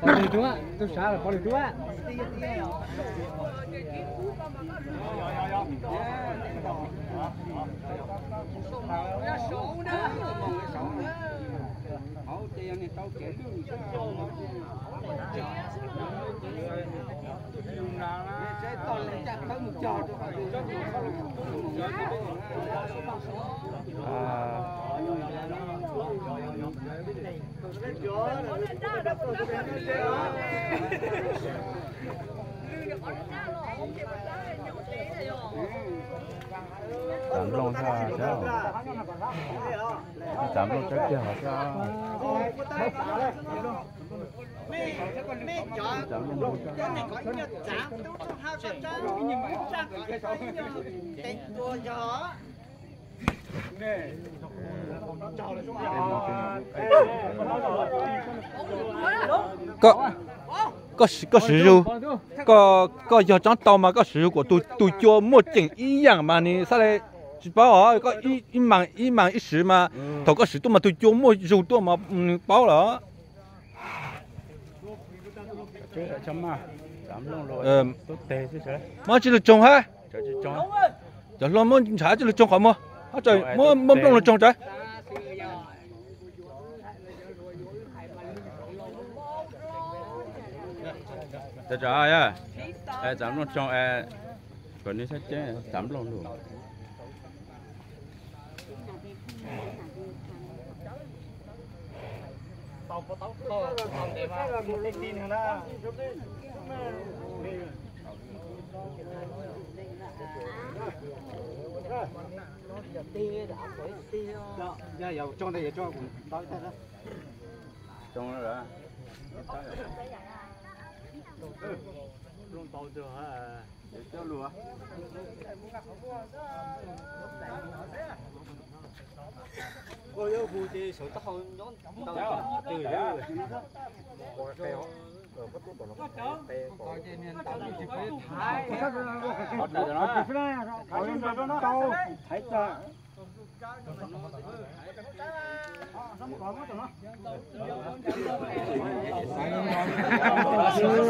Bỏ đi chú ạ, tôi xả là bỏ đi chú ạ. Chạm lông sao sao chạm lông chắc kia hả sao có sử dụng có giờ trong tàu mà có sử dụng của tôi cho một chỉnh ý dạng mà này sao lại chỉ bảo ở có ý mạng ý sử mà thầu có sử dụng mà tôi cho một dùng tôi mà bảo là mà chỉ là trồng ha cho lo muốn trả chỉ là trồng khỏi mà trời muốn lông là trồng trời trời ơi giảm luôn trong còn đi sách chế giảm luôn luôn trong đây cho trong đó rồi luôn tàu chưa hả? cho lúa cô yêu phụ thì số tàu nhón tàu từ đó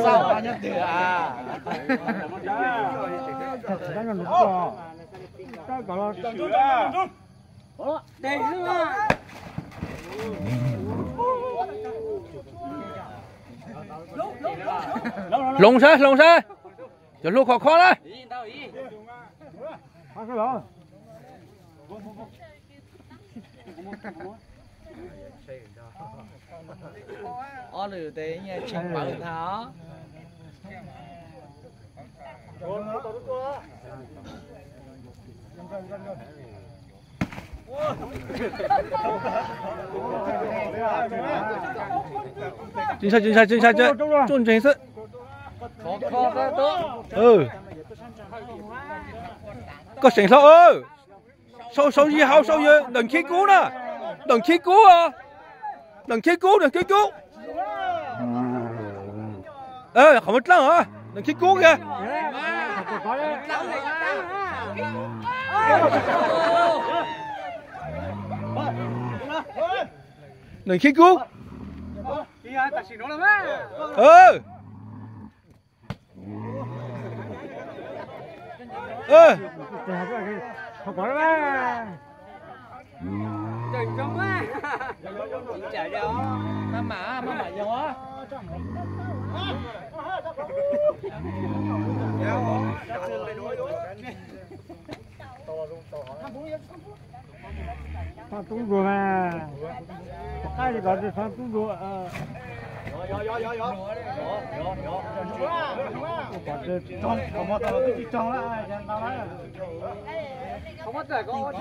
sao bao nhiêu tiền à? đang còn có cái gọi là đây nữa lồng xe cho lúc khó đấy cái đó ở lử tế nhà chỉnh bảo tháo chính xác chứ chuẩn chính xác có sỉnh sao gì hao sao gì đừng khí cứu nè đừng khí cứu không mất lắm hả đừng khí cứu kìa đừng khí cứu không có đâu trời trông quá chả đâu mà gió Phan tung đùa mà ai thì gọi là phan tung đùa không có tao cái trong lại tao nói không có thể có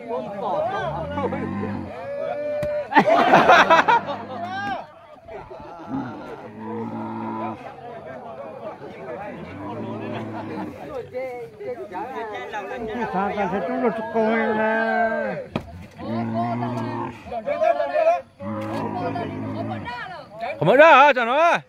con cỏ sao ta sẽ trúng được coi nè không mở ra hả chả nói đâu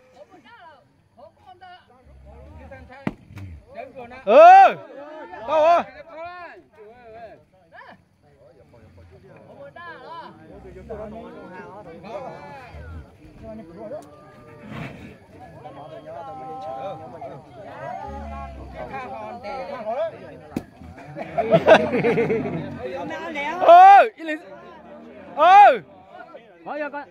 Hỏi giờ con.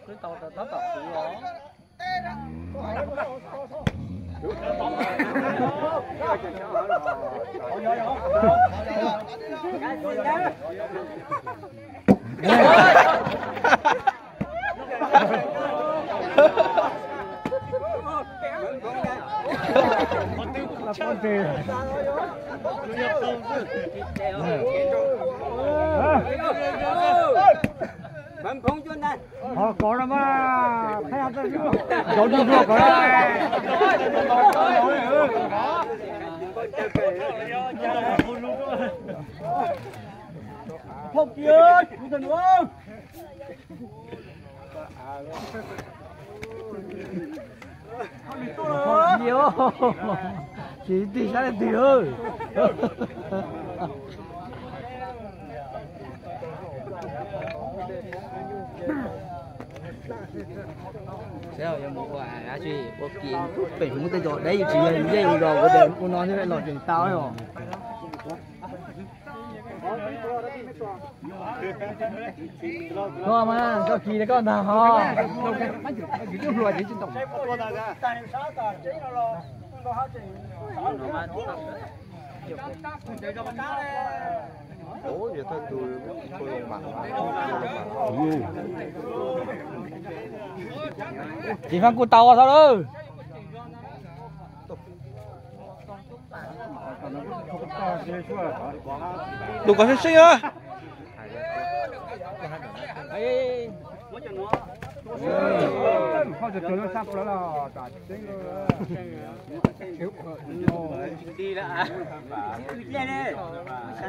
Cứ tàu tàu phụ đó. Có đâu mà thấy ăn chưa? Có đi chưa có không kia, không cần không? Không nhiều, chỉ tỷ ra là tỷ ơi. Sao giờ một quả chị một kiện bảy muốn tới rồi đấy chỉ là dây rồi có thể con nói như vậy lọt chừng tao rồi. Thôi mà cho kỳ đấy con nào ho. Ủa vậy thôi tôi mặn. Chị Phan cô tàu sao đâu? Đủ có xinh á. Không được nó sắp đó là trả chính rồi. Đi đã.